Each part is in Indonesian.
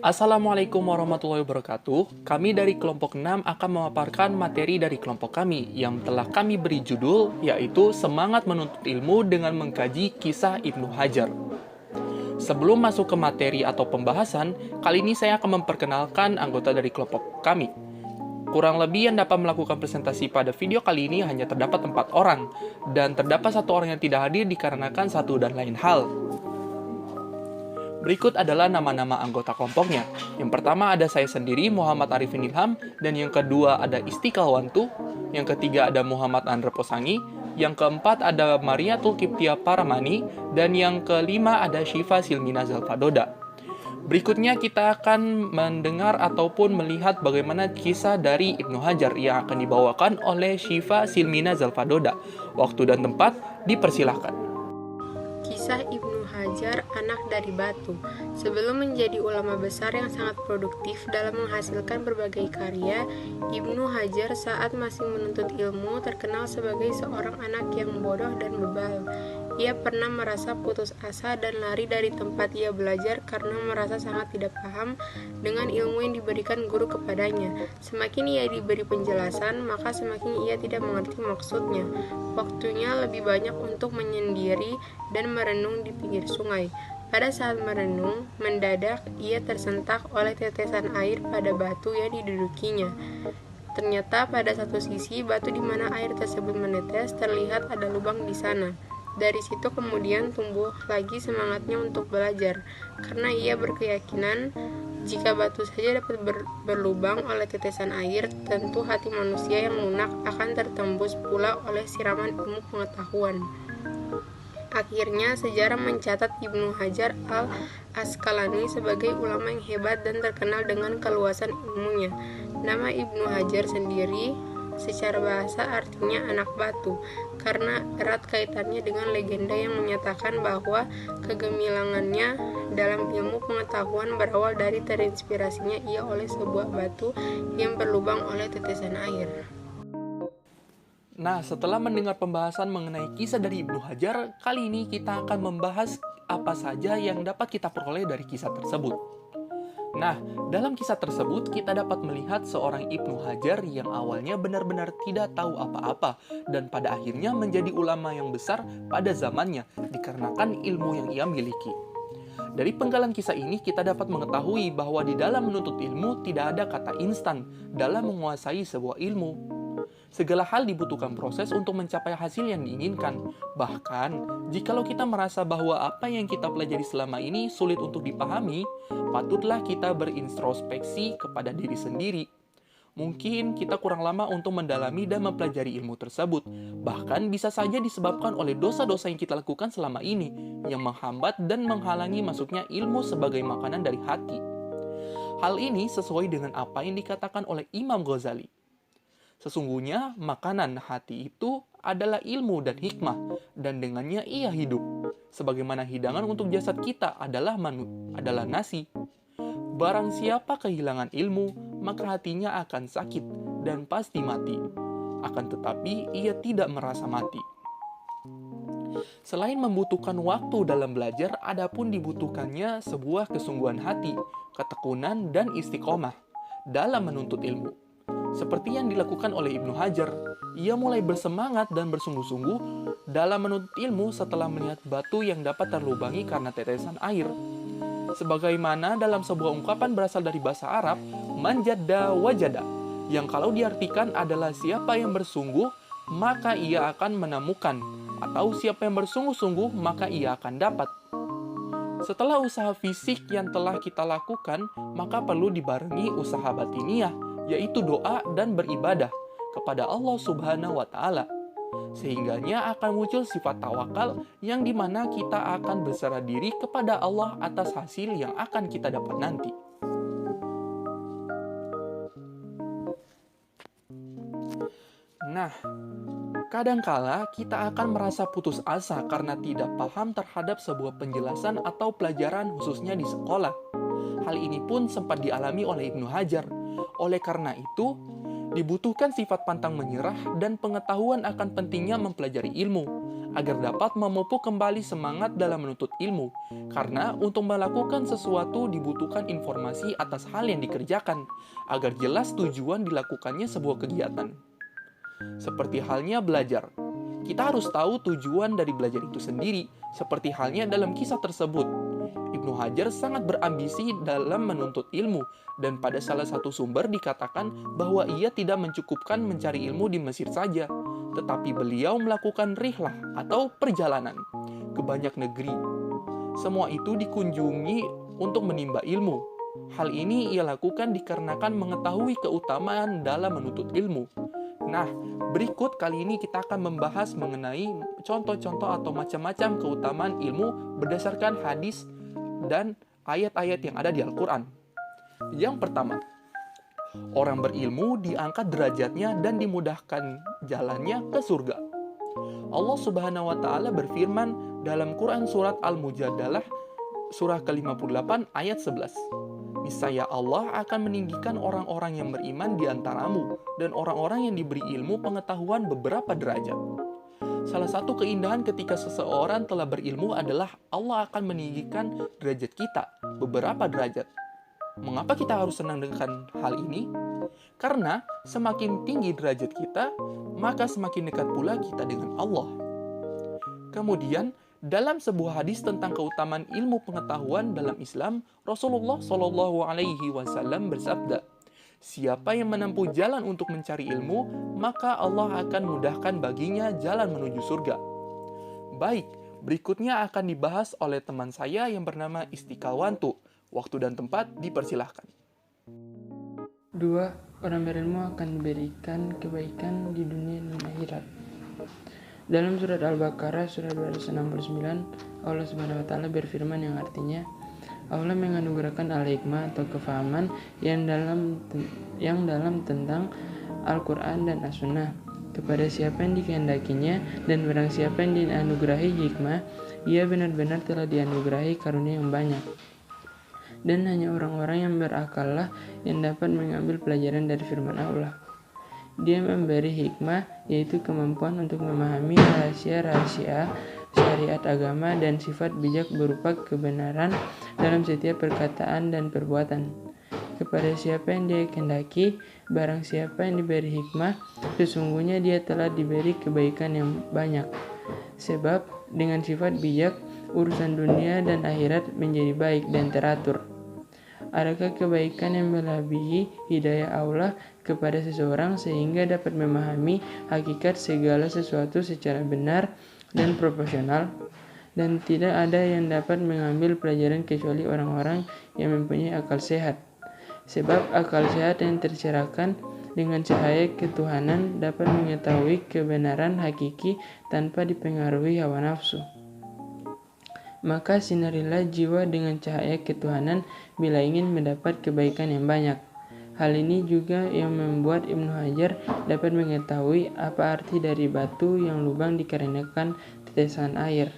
Assalamualaikum warahmatullahi wabarakatuh. Kami dari kelompok 6 akan memaparkan materi dari kelompok kami yang telah kami beri judul yaitu Semangat Menuntut Ilmu dengan Mengkaji Kisah Ibnu Hajar. Sebelum masuk ke materi atau pembahasan, kali ini saya akan memperkenalkan anggota dari kelompok kami. Kurang lebih yang dapat melakukan presentasi pada video kali ini hanya terdapat 4 orang, dan terdapat 1 orang yang tidak hadir dikarenakan satu dan lain hal. Berikut adalah nama-nama anggota kelompoknya. Yang pertama ada saya sendiri, Muhammad Arifin Ilham, dan yang kedua ada Istiqlal Wantu, yang ketiga ada Muhammad Andra Posangi, yang keempat ada Mariatul Kiptia Paramani, dan yang kelima ada Syifa Silmina Zalfadoda. Berikutnya kita akan mendengar ataupun melihat bagaimana kisah dari Ibnu Hajar yang akan dibawakan oleh Syifa Silmina Zalfadoda. Waktu dan tempat dipersilahkan. Kisah Ibnu Hajar, anak dari batu. Sebelum menjadi ulama besar yang sangat produktif dalam menghasilkan berbagai karya, Ibnu Hajar saat masih menuntut ilmu terkenal sebagai seorang anak yang bodoh dan bebal. Ia pernah merasa putus asa dan lari dari tempat ia belajar karena merasa sangat tidak paham dengan ilmu yang diberikan guru kepadanya. Semakin ia diberi penjelasan, maka semakin ia tidak mengerti maksudnya. Waktunya lebih banyak untuk menyendiri dan merenung di pinggir sungai. Pada saat merenung, mendadak ia tersentak oleh tetesan air pada batu yang didudukinya. Ternyata pada satu sisi batu di mana air tersebut menetes terlihat ada lubang di sana. Dari situ kemudian tumbuh lagi semangatnya untuk belajar, karena ia berkeyakinan jika batu saja dapat berlubang oleh tetesan air, tentu hati manusia yang lunak akan tertembus pula oleh siraman ilmu pengetahuan. Akhirnya, sejarah mencatat Ibnu Hajar al-Asqalani sebagai ulama yang hebat dan terkenal dengan keluasan ilmunya. Nama Ibnu Hajar sendiri secara bahasa artinya anak batu, karena erat kaitannya dengan legenda yang menyatakan bahwa kegemilangannya dalam ilmu pengetahuan berawal dari terinspirasinya ia oleh sebuah batu yang berlubang oleh tetesan air. Nah, setelah mendengar pembahasan mengenai kisah dari Ibnu Hajar, kali ini kita akan membahas apa saja yang dapat kita peroleh dari kisah tersebut. Nah, dalam kisah tersebut kita dapat melihat seorang Ibnu Hajar yang awalnya benar-benar tidak tahu apa-apa dan pada akhirnya menjadi ulama yang besar pada zamannya dikarenakan ilmu yang ia miliki. Dari penggalan kisah ini kita dapat mengetahui bahwa di dalam menuntut ilmu tidak ada kata instan dalam menguasai sebuah ilmu. Segala hal dibutuhkan proses untuk mencapai hasil yang diinginkan. Bahkan, jikalau kita merasa bahwa apa yang kita pelajari selama ini sulit untuk dipahami, patutlah kita berintrospeksi kepada diri sendiri. Mungkin kita kurang lama untuk mendalami dan mempelajari ilmu tersebut. Bahkan bisa saja disebabkan oleh dosa-dosa yang kita lakukan selama ini, yang menghambat dan menghalangi masuknya ilmu sebagai makanan dari hati. Hal ini sesuai dengan apa yang dikatakan oleh Imam Ghazali. Sesungguhnya makanan hati itu adalah ilmu dan hikmah, dan dengannya ia hidup. Sebagaimana hidangan untuk jasad kita adalah nasi. Barang siapa kehilangan ilmu, maka hatinya akan sakit dan pasti mati. Akan tetapi ia tidak merasa mati. Selain membutuhkan waktu dalam belajar, adapun dibutuhkannya sebuah kesungguhan hati, ketekunan, dan istiqomah dalam menuntut ilmu. Seperti yang dilakukan oleh Ibnu Hajar, ia mulai bersemangat dan bersungguh-sungguh dalam menuntut ilmu setelah melihat batu yang dapat terlubangi karena tetesan air. Sebagaimana dalam sebuah ungkapan berasal dari bahasa Arab, manjadda wajada, yang kalau diartikan adalah siapa yang bersungguh, maka ia akan menemukan, atau siapa yang bersungguh-sungguh, maka ia akan dapat. Setelah usaha fisik yang telah kita lakukan, maka perlu dibarengi usaha batiniah, yaitu doa dan beribadah kepada Allah Subhanahu wa Ta'ala. Sehingganya akan muncul sifat tawakal yang dimana kita akan berserah diri kepada Allah atas hasil yang akan kita dapat nanti. Nah, kadangkala kita akan merasa putus asa karena tidak paham terhadap sebuah penjelasan atau pelajaran khususnya di sekolah. Hal ini pun sempat dialami oleh Ibnu Hajar. Oleh karena itu, dibutuhkan sifat pantang menyerah dan pengetahuan akan pentingnya mempelajari ilmu, agar dapat memupuk kembali semangat dalam menuntut ilmu. Karena untuk melakukan sesuatu dibutuhkan informasi atas hal yang dikerjakan, agar jelas tujuan dilakukannya sebuah kegiatan. Seperti halnya belajar. Kita harus tahu tujuan dari belajar itu sendiri, seperti halnya dalam kisah tersebut. Ibnu Hajar sangat berambisi dalam menuntut ilmu, dan pada salah satu sumber dikatakan bahwa ia tidak mencukupkan mencari ilmu di Mesir saja, tetapi beliau melakukan rihlah atau perjalanan ke banyak negeri. Semua itu dikunjungi untuk menimba ilmu. Hal ini ia lakukan dikarenakan mengetahui keutamaan dalam menuntut ilmu. Nah, berikut kali ini kita akan membahas mengenai contoh-contoh atau macam-macam keutamaan ilmu berdasarkan hadis dan ayat-ayat yang ada di Al-Quran. Yang pertama, orang berilmu diangkat derajatnya dan dimudahkan jalannya ke surga. Allah Subhanahu wa Ta'ala berfirman dalam Quran Surat Al-Mujadalah, surah ke-58 ayat 11. Niscaya Allah akan meninggikan orang-orang yang beriman di antaramu dan orang-orang yang diberi ilmu pengetahuan beberapa derajat. Salah satu keindahan ketika seseorang telah berilmu adalah Allah akan meninggikan derajat kita beberapa derajat. Mengapa kita harus senang dengan hal ini? Karena semakin tinggi derajat kita, maka semakin dekat pula kita dengan Allah. Kemudian, dalam sebuah hadis tentang keutamaan ilmu pengetahuan dalam Islam, Rasulullah Shallallahu Alaihi Wasallam bersabda, "Siapa yang menempuh jalan untuk mencari ilmu, maka Allah akan mudahkan baginya jalan menuju surga." Baik, berikutnya akan dibahas oleh teman saya yang bernama Istiqawantu. Waktu dan tempat dipersilahkan. 2. Orang berilmu akan diberikan kebaikan di dunia dan akhirat. Dalam surat Al-Baqarah surat 269, Allah Subhanahu wa Ta'ala berfirman yang artinya, Allah menganugerahkan al-hikmah atau kefahaman yang dalam tentang Al-Quran dan As-Sunnah kepada siapa yang dikehendakinya, dan barang siapa yang dianugerahi hikmah, ia benar-benar telah dianugerahi karunia yang banyak. Dan hanya orang-orang yang berakallah yang dapat mengambil pelajaran dari firman Allah. Dia memberi hikmah, yaitu kemampuan untuk memahami rahasia-rahasia syariat agama dan sifat bijak berupa kebenaran dalam setiap perkataan dan perbuatan. Kepada siapa yang dia kehendaki, barang siapa yang diberi hikmah, sesungguhnya dia telah diberi kebaikan yang banyak. Sebab dengan sifat bijak, urusan dunia dan akhirat menjadi baik dan teratur. Adakah kebaikan yang melebihi hidayah Allah kepada seseorang sehingga dapat memahami hakikat segala sesuatu secara benar dan proporsional? Dan tidak ada yang dapat mengambil pelajaran kecuali orang-orang yang mempunyai akal sehat. Sebab akal sehat yang tercerahkan dengan cahaya ketuhanan dapat mengetahui kebenaran hakiki tanpa dipengaruhi hawa nafsu. Maka sinarilah jiwa dengan cahaya ketuhanan bila ingin mendapat kebaikan yang banyak. Hal ini juga yang membuat Ibnu Hajar dapat mengetahui apa arti dari batu yang lubang dikarenakan tetesan air.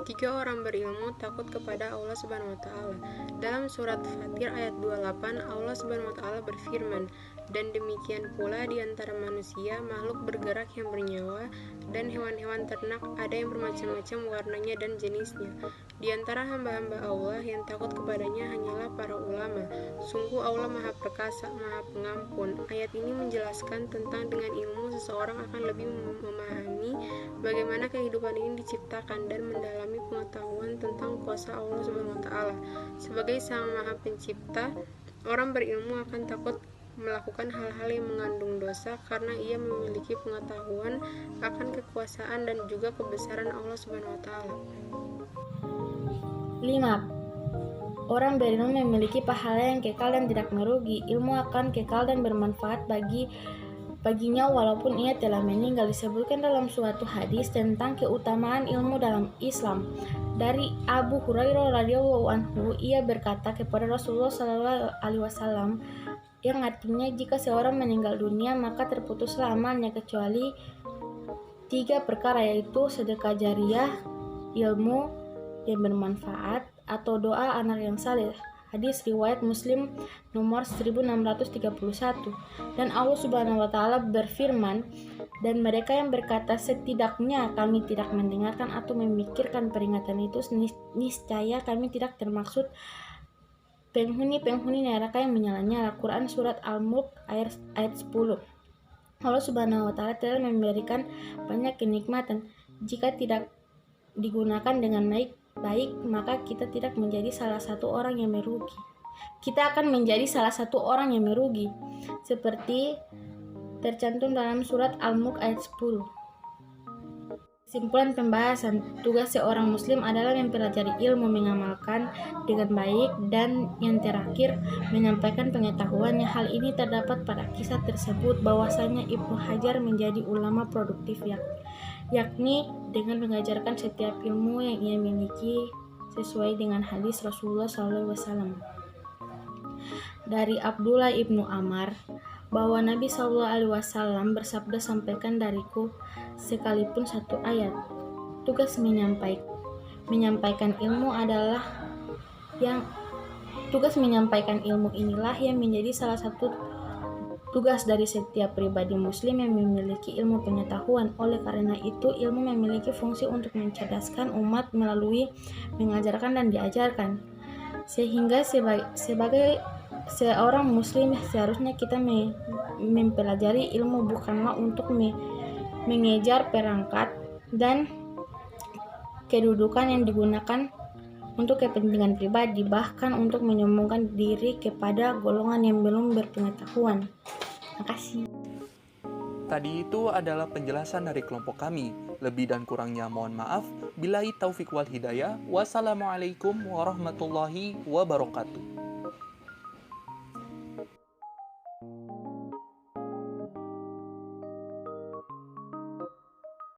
3 orang berilmu takut kepada Allah Subhanahu wa Ta'ala. Dalam surat Fatir ayat 28, Allah Subhanahu wa Ta'ala berfirman, "Dan demikian pula di antara manusia, makhluk bergerak yang bernyawa, dan hewan-hewan ternak, ada yang bermacam-macam warnanya dan jenisnya. Di antara hamba-hamba Allah yang takut kepadanya hanyalah para ulama. Sungguh Allah Maha Perkasa, Maha Pengampun." Ayat ini menjelaskan tentang dengan ilmu seseorang akan lebih memahami bagaimana kehidupan ini diciptakan dan mendalami pengetahuan tentang kuasa Allah Subhanahu wa Ta'ala. Sebagai Sang Maha Pencipta, orang berilmu akan takut melakukan hal-hal yang mengandung dosa karena ia memiliki pengetahuan akan kekuasaan dan juga kebesaran Allah Subhanahu wa Ta'ala. 5. Orang berilmu memiliki pahala yang kekal dan tidak merugi. Ilmu akan kekal dan bermanfaat baginya walaupun ia telah meninggal. Disebutkan dalam suatu hadis tentang keutamaan ilmu dalam Islam. Dari Abu Hurairah radhiyallahu anhu, ia berkata kepada Rasulullah sallallahu alaihi wasallam, yang artinya jika seorang meninggal dunia maka terputuslah amalnya kecuali 3 perkara, yaitu sedekah jariah, ilmu yang bermanfaat, atau doa anak yang saleh. Hadis riwayat Muslim nomor 1631. Dan Allah Subhanahu wa taala berfirman, dan mereka yang berkata setidaknya kami tidak mendengarkan atau memikirkan peringatan itu, niscaya kami tidak termaksud penghuni neraka yang menyala-nyala. Quran surat Al-Mulk ayat 10. Allah Subhanahu wa taala telah memberikan banyak kenikmatan. Jika tidak digunakan dengan baik, maka kita tidak menjadi salah satu orang yang merugi. Kita akan menjadi salah satu orang yang merugi, seperti tercantum dalam surat Al-Mulk ayat 10. Kesimpulan pembahasan, tugas seorang muslim adalah mempelajari ilmu, mengamalkan dengan baik, dan yang terakhir, menyampaikan pengetahuan. Hal ini terdapat pada kisah tersebut bahwasanya Ibnu Hajar menjadi ulama produktif yakni dengan mengajarkan setiap ilmu yang ia miliki sesuai dengan hadis Rasulullah SAW. Dari Abdullah ibnu Amar bahwa Nabi SAW bersabda, sampaikan dariku sekalipun satu ayat. Tugas menyampaikan ilmu inilah yang menjadi salah satu tugas dari setiap pribadi muslim yang memiliki ilmu pengetahuan. Oleh karena itu, ilmu memiliki fungsi untuk mencerdaskan umat melalui mengajarkan dan diajarkan. Sehingga sebagai seorang muslim seharusnya kita mempelajari ilmu bukanlah untuk mengejar perangkat dan kedudukan yang digunakan untuk kepentingan pribadi, bahkan untuk menyombongkan diri kepada golongan yang belum berpengetahuan. Makasih. Tadi itu adalah penjelasan dari kelompok kami. Lebih dan kurangnya mohon maaf. Billahi taufik wal hidayah. Wassalamualaikum warahmatullahi wabarakatuh.